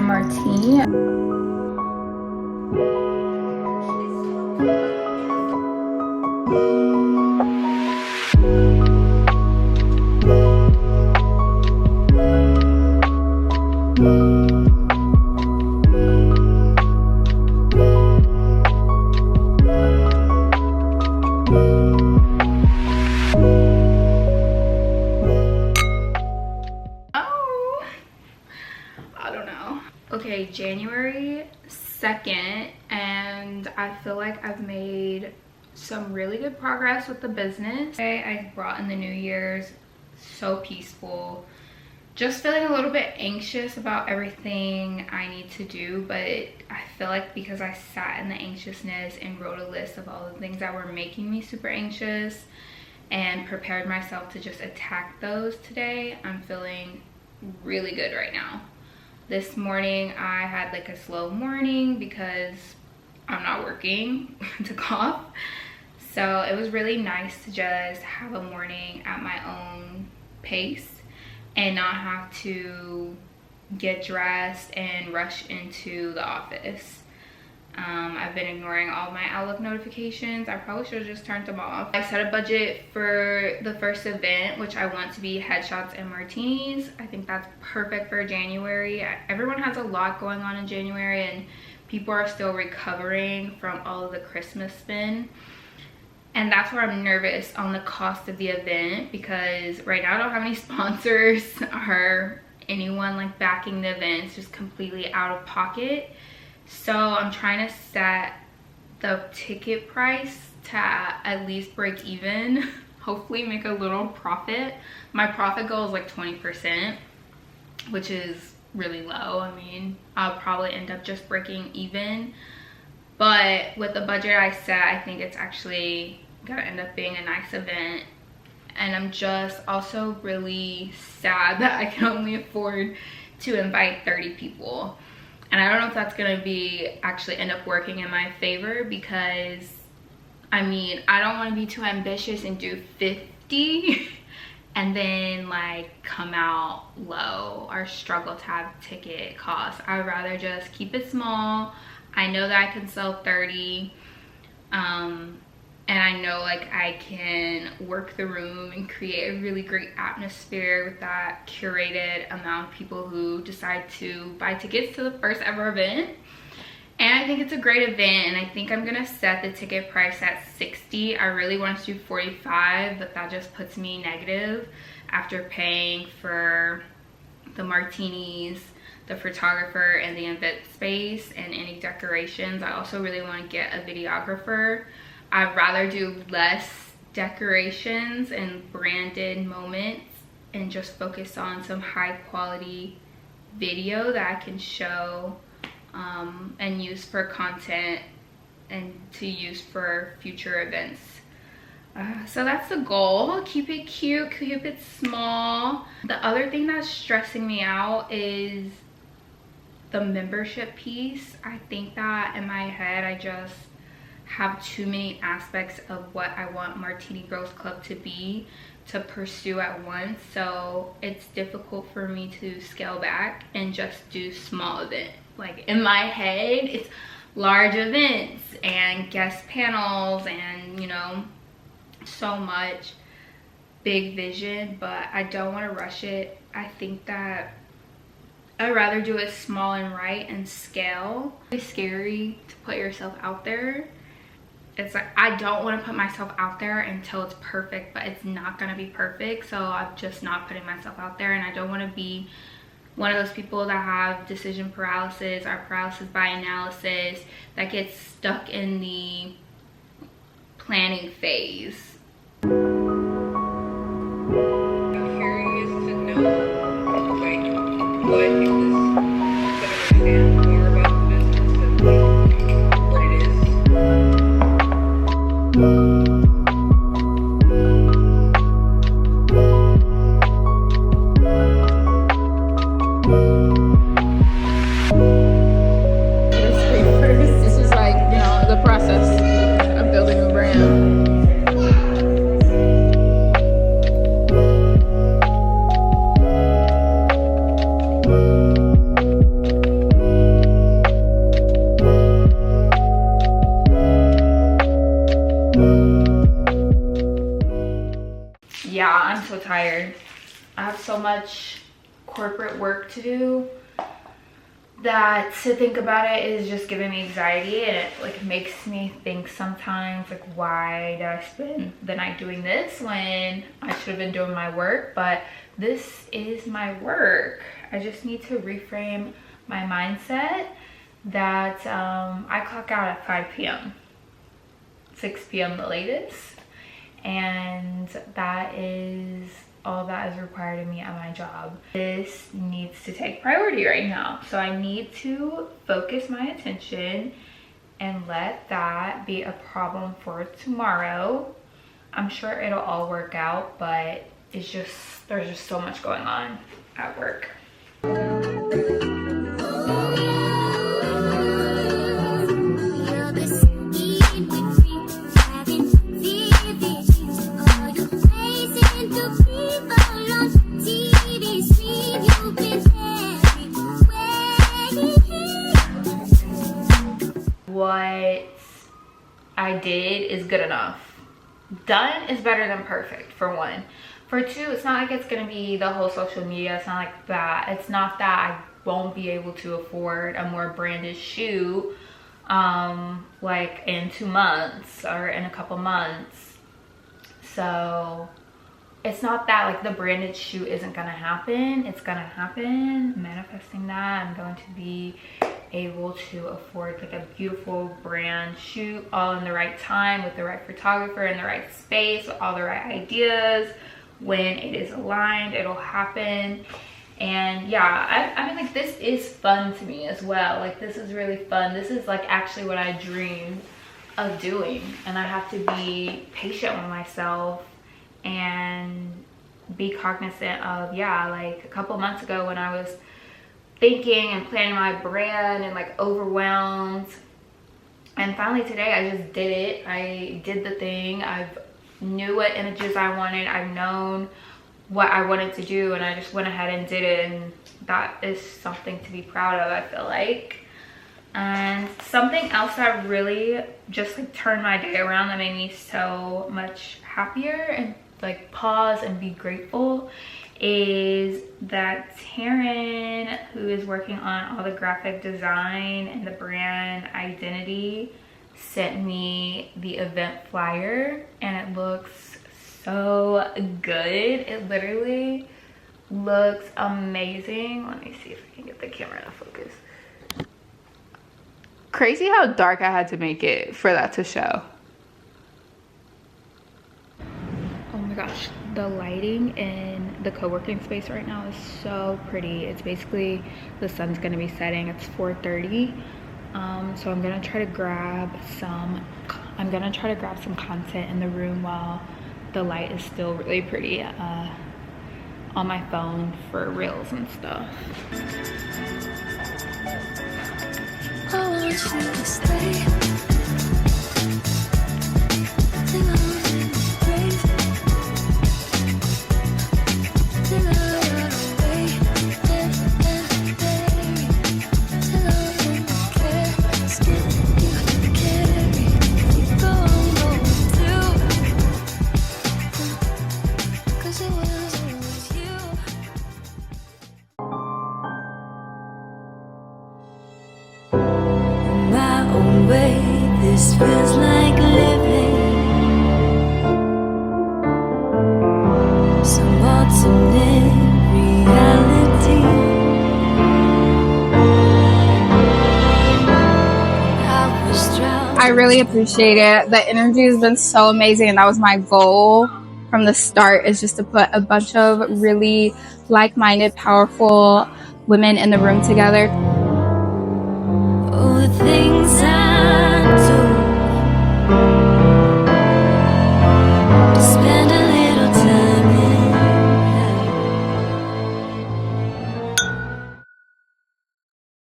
Martini. Okay, January 2nd, and I feel like I've made some really good progress with the business. I brought in the New Year's, so peaceful, just feeling a little bit anxious about everything I need to do, but I feel like because I sat in the anxiousness and wrote a list of all the things that were making me super anxious and prepared myself to just attack those today, I'm feeling really good right now. This morning I had like a slow morning because I'm not working to cough. So it was really nice to just have a morning at my own pace and not have to get dressed and rush into the office. I've been ignoring all my Outlook notifications. I probably should have just turned them off. I set a budget for the first event, which I want to be headshots and martinis. I think that's perfect for January. Everyone has a lot going on in January and people are still recovering from all of the Christmas spend. And that's where I'm nervous on the cost of the event, because right now I don't have any sponsors or anyone like backing the event. It's just completely out of pocket. So I'm trying to set the ticket price to at least break even, hopefully make a little profit. My profit goal is like 20%, which is really low. I mean, I'll probably end up just breaking even, but with the budget I set, I think it's actually gonna end up being a nice event. And I'm just also really sad that I can only afford to invite 30 people. And I don't know if that's gonna be actually end up working in my favor, because I mean, I don't want to be too ambitious and do 50 and then like come out low or struggle to have ticket costs. I would rather just keep it small. I know that I can sell 30, and I know like I can work the room and create a really great atmosphere with that curated amount of people who decide to buy tickets to the first ever event. And I think it's a great event, and I think I'm gonna set the ticket price at 60. I really want to do 45, but that just puts me negative after paying for the martinis, the photographer, and the event space, and any decorations. I also really want to get a videographer. I'd rather do less decorations and branded moments and just focus on some high quality video that I can show and use for content and to use for future events. So that's the goal. Keep it cute, keep it small. The other thing that's stressing me out is the membership piece. I think that in my head I just have too many aspects of what I want Martini Girls Club to be to pursue at once. So it's difficult for me to scale back and just do small events. Like in my head, it's large events and guest panels and, you know, so much big vision, but I don't want to rush it. I think that I'd rather do it small and right and scale. It's scary to put yourself out there. It's like I don't want to put myself out there until it's perfect, but it's not going to be perfect. So I'm just not putting myself out there, and I don't want to be one of those people that have decision paralysis or paralysis by analysis that gets stuck in the planning phase. I'm curious to know, like, what is this, to understand more about the business and like what it is. This is like, you know, the process of building a brand. so tired. I have so much corporate work to do that to think about it is just giving me anxiety, and it like makes me think sometimes like, why did I spend the night doing this when I should have been doing my work? But this is my work. I just need to reframe my mindset that I clock out at 5 p.m. 6 p.m. the latest, and that is all that is required of me at my job. This needs to take priority right now, so I need to focus my attention and let that be a problem for tomorrow. I'm sure it'll all work out, but it's just, there's just so much going on at work. What I did is good enough. Done is better than perfect, for one. For two, it's not like it's gonna be the whole social media. It's not like that. It's not that I won't be able to afford a more branded shoe like in 2 months or in a couple months. So it's not that like the branded shoe isn't gonna happen. It's gonna happen. Manifesting that, I'm going to be able to afford like a beautiful brand shoot all in the right time, with the right photographer in the right space, with all the right ideas. When it is aligned, it'll happen. And yeah, I mean, like, this is fun to me as well. Like, this is really fun. This is like actually what I dreamed of doing, and I have to be patient with myself and be cognizant of, yeah, like a couple months ago when I was thinking and planning my brand and like overwhelmed, and finally today I just did it. I did the thing. I've knew what images I wanted. I've known what I wanted to do, and I just went ahead and did it, and that is something to be proud of, I feel like. And something else that really just like turned my day around, that made me so much happier and like pause and be grateful, is that Taryn, who is working on all the graphic design and the brand identity, sent me the event flyer, and it looks so good. It literally looks amazing. Let me see if I can get the camera to focus. Crazy how dark I had to make it for that to show. Oh my gosh, the lighting in the co-working space right now is so pretty. It's basically, the sun's gonna be setting. It's 4:30. So I'm gonna try to grab some content in the room while the light is still really pretty on my phone for reels and stuff. I want you to stay. This feels like living some alternate reality. I really appreciate it. The energy has been so amazing, and that was my goal from the start, is just to put a bunch of really like-minded, powerful women in the room together. Oh, the things